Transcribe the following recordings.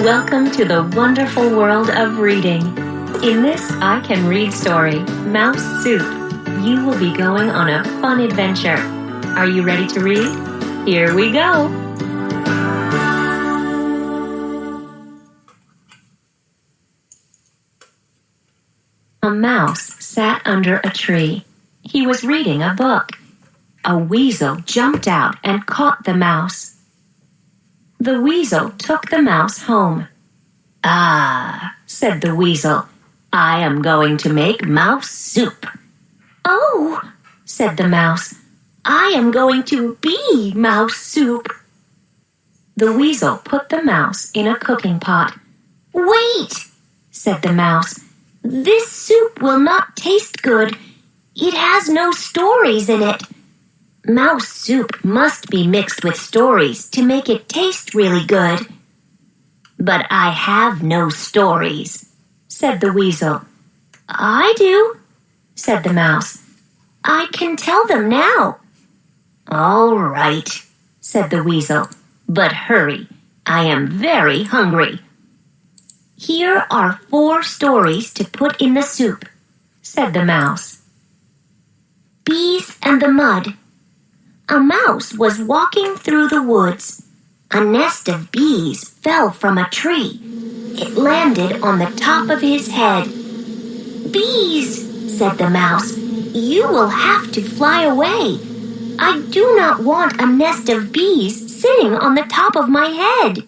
Welcome to the wonderful world of reading. In this I Can Read story, Mouse Soup, you will be going on a fun adventure. Are you ready to read? Here we go! A mouse sat under a tree. He was reading a book. A weasel jumped out and caught the mouse. The weasel took the mouse home. "Ah," said the weasel, "I am going to make mouse soup." "Oh," said the mouse, "I am going to be mouse soup." The weasel put the mouse in a cooking pot. "Wait," said the mouse, "this soup will not taste good. It has no stories in it. Mouse soup must be mixed with stories to make it taste really good." "But I have no stories," said the weasel. "I do," said the mouse. "I can tell them now." "All right," said the weasel, "but hurry. I am very hungry." "Here are 4 stories to put in the soup," said the mouse. Bees and the Mud. A mouse was walking through the woods. A nest of bees fell from a tree. It landed on the top of his head. "Bees," said the mouse, "you will have to fly away. I do not want a nest of bees sitting on the top of my head."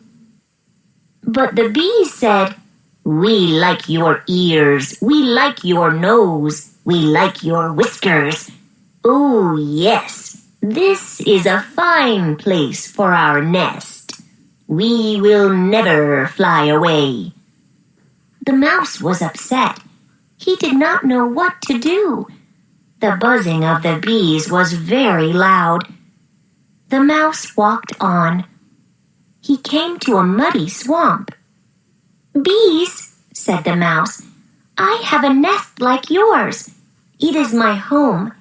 But the bees said, "We like your ears, we like your nose, we like your whiskers. Oh, yes. This is a fine place for our nest. We will never fly away." The mouse was upset. He did not know what to do. The buzzing of the bees was very loud. The mouse walked on. He came to a muddy swamp. "Bees," said the mouse, "I have a nest like yours. It is my home.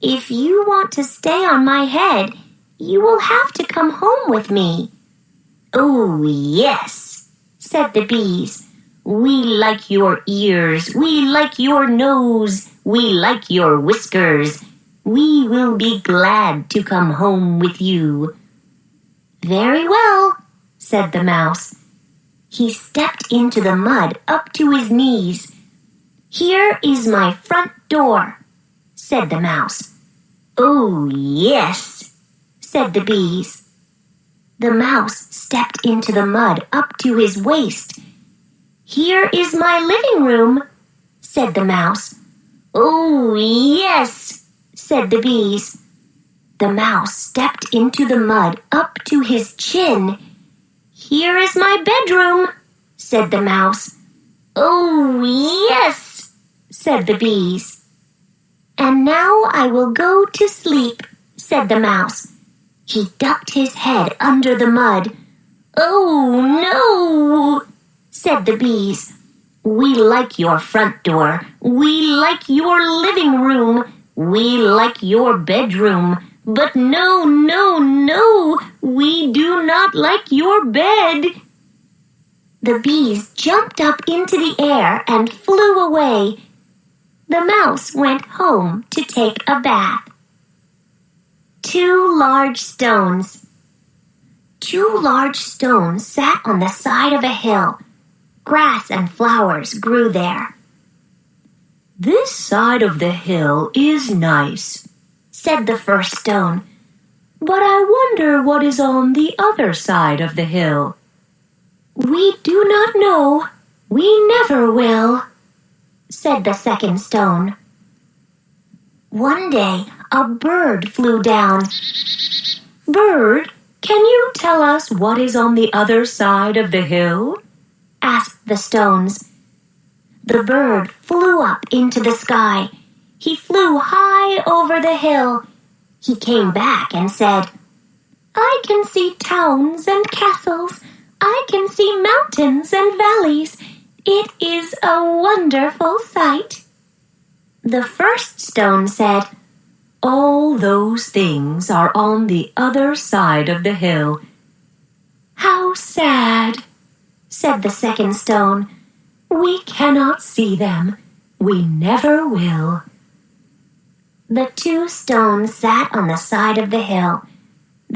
If you want to stay on my head, you will have to come home with me." "Oh, yes," said the bees. "We like your ears, we like your nose, we like your whiskers. We will be glad to come home with you." "Very well," said the mouse. He stepped into the mud up to his knees. "Here is my front door," said the mouse. "Oh, yes," said the bees. The mouse stepped into the mud up to his waist. "Here is my living room," said the mouse. "Oh, yes," said the bees. The mouse stepped into the mud up to his chin. "Here is my bedroom," said the mouse. "Oh, yes," said the bees. "And now I will go to sleep," said the mouse. He ducked his head under the mud. "Oh, no," said the bees. "We like your front door. We like your living room. We like your bedroom. But no, no, no, we do not like your bed." The bees jumped up into the air and flew away. The mouse went home to take a bath. 2 large stones. 2 large stones sat on the side of a hill. Grass and flowers grew there. "This side of the hill is nice," said the first stone. "But I wonder what is on the other side of the hill." "We do not know. We never will," said the second stone. One day, a bird flew down. "Bird, can you tell us what is on the other side of the hill?" asked the stones. The bird flew up into the sky. He flew high over the hill. He came back and said, "I can see towns and castles. I can see mountains and valleys. It is a wonderful sight." The first stone said, "All those things are on the other side of the hill." "How sad," said the second stone. "We cannot see them. We never will." The two stones sat on the side of the hill.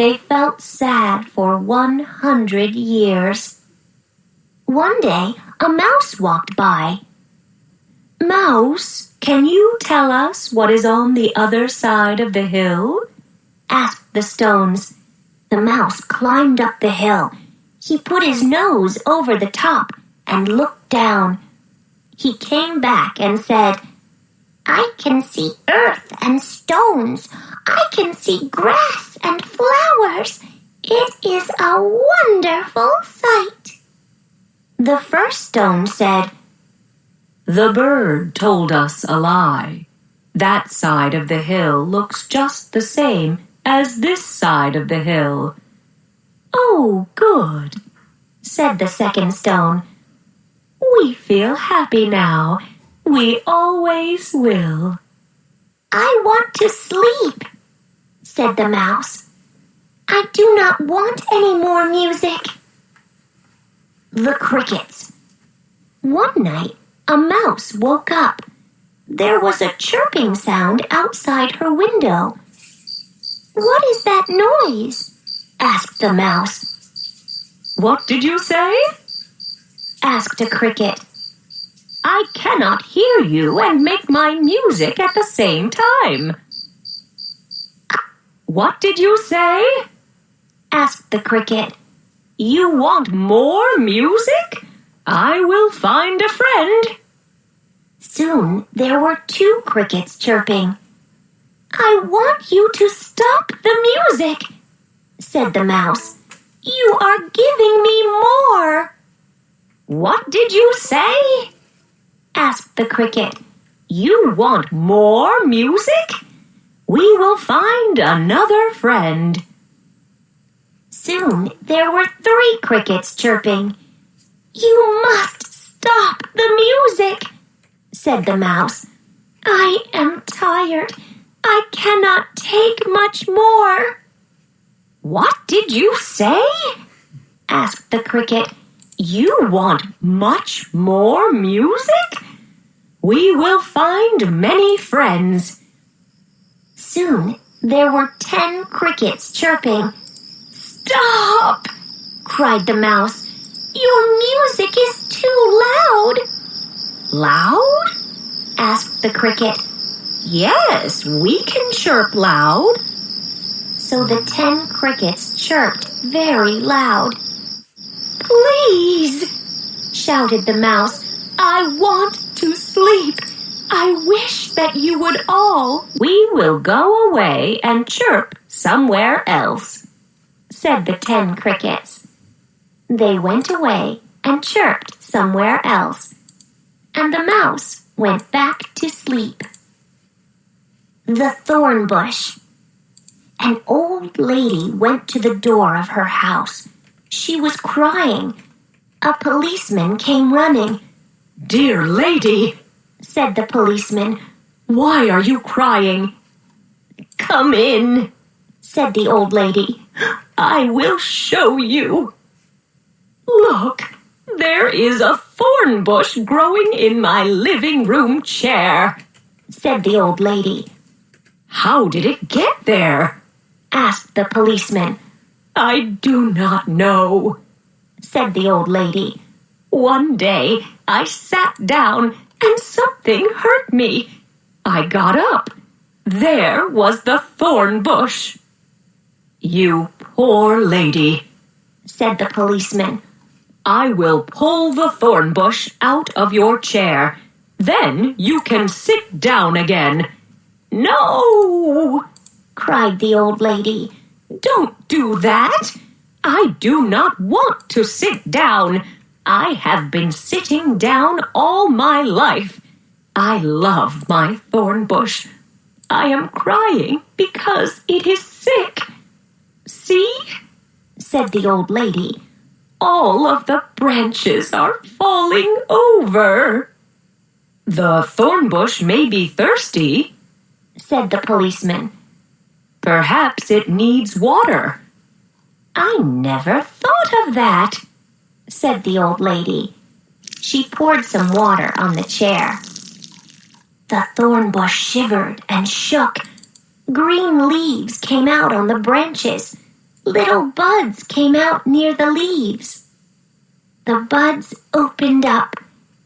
They felt sad for 100 years. One day, a mouse walked by. "Mouse, can you tell us what is on the other side of the hill?" asked the stones. The mouse climbed up the hill. He put his nose over the top and looked down. He came back and said, "I can see earth and stones. I can see grass and flowers. It is a wonderful sight." The first stone said, "The bird told us a lie. That side of the hill looks just the same as this side of the hill." "Oh, good," said the second stone. "We feel happy now. We always will." "I want to sleep," said the mouse. "I do not want any more music." The crickets. One night, a mouse woke up. There was a chirping sound outside her window. "What is that noise?" asked the mouse. "What did you say?" asked a cricket. "I cannot hear you and make my music at the same time." "What did you say?" asked the cricket. "You want more music? I will find a friend." Soon there were two crickets chirping. "I want you to stop the music," said the mouse. "You are giving me more." "What did you say?" asked the cricket. "You want more music? We will find another friend." Soon there were three crickets chirping. "You must stop the music," said the mouse. "I am tired. I cannot take much more." "What did you say?" asked the cricket. "You want much more music? We will find many friends." Soon there were 10 crickets chirping. "Stop!" cried the mouse. "Your music is too loud." "Loud?" asked the cricket. "Yes, we can chirp loud." So the 10 crickets chirped very loud. "Please," shouted the mouse, "I want to sleep. I wish that you would all—" "We will go away and chirp somewhere else," said the 10 crickets. They went away and chirped somewhere else, and the mouse went back to sleep. The thorn bush. An old lady went to the door of her house. She was crying. A policeman came running. "Dear lady," said the policeman, "why are you crying?" "Come in," said the old lady. "I will show you." "Look, there is a thorn bush growing in my living room chair," said the old lady. "How did it get there?" asked the policeman. "I do not know," said the old lady. "One day I sat down and something hurt me. I got up. There was the thorn bush." "You poor lady," said the policeman. "I will pull the thorn bush out of your chair. Then you can sit down again." "No!" cried the old lady. "Don't do that. I do not want to sit down. I have been sitting down all my life. I love my thorn bush. I am crying because it is sick." "See?" said the old lady. "All of the branches are falling over." "The thorn bush may be thirsty," said the policeman. "Perhaps it needs water." "I never thought of that," said the old lady. She poured some water on the chair. The thorn bush shivered and shook. Green leaves came out on the branches. Little buds came out near the leaves. The buds opened up.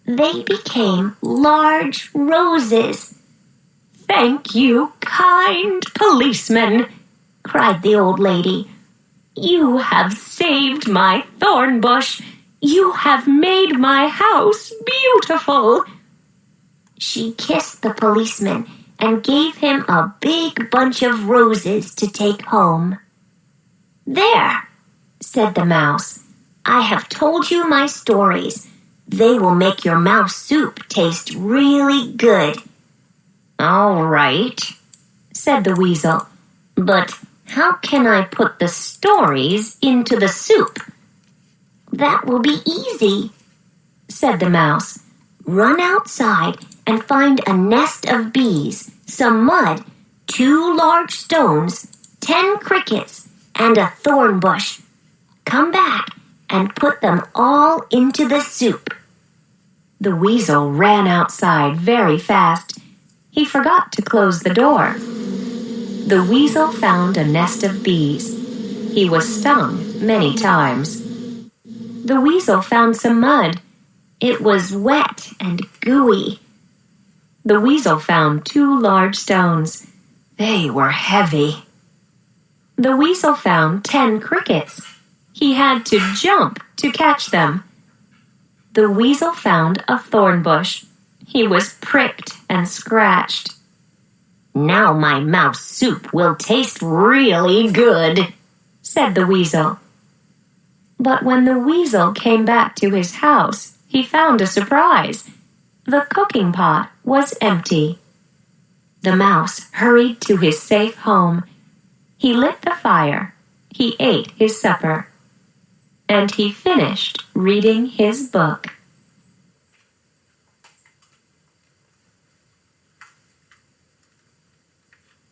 They became large roses. "Thank you, kind policeman," cried the old lady. "You have saved my thorn bush. You have made my house beautiful." She kissed the policeman and gave him a big bunch of roses to take home. "There," said the mouse. "I have told you my stories. They will make your mouse soup taste really good." "All right," said the weasel. "But how can I put the stories into the soup?" "That will be easy," said the mouse. "Run outside and find a nest of bees, some mud, 2 large stones, 10 crickets, and a thorn bush. Come back and put them all into the soup." The weasel ran outside very fast. He forgot to close the door. The weasel found a nest of bees. He was stung many times. The weasel found some mud. It was wet and gooey. The weasel found 2 large stones. They were heavy. The weasel found 10 crickets. He had to jump to catch them. The weasel found a thorn bush. He was pricked and scratched. "Now my mouse soup will taste really good," said the weasel. But when the weasel came back to his house, he found a surprise. The cooking pot was empty. The mouse hurried to his safe home. He lit the fire. He ate his supper. And he finished reading his book.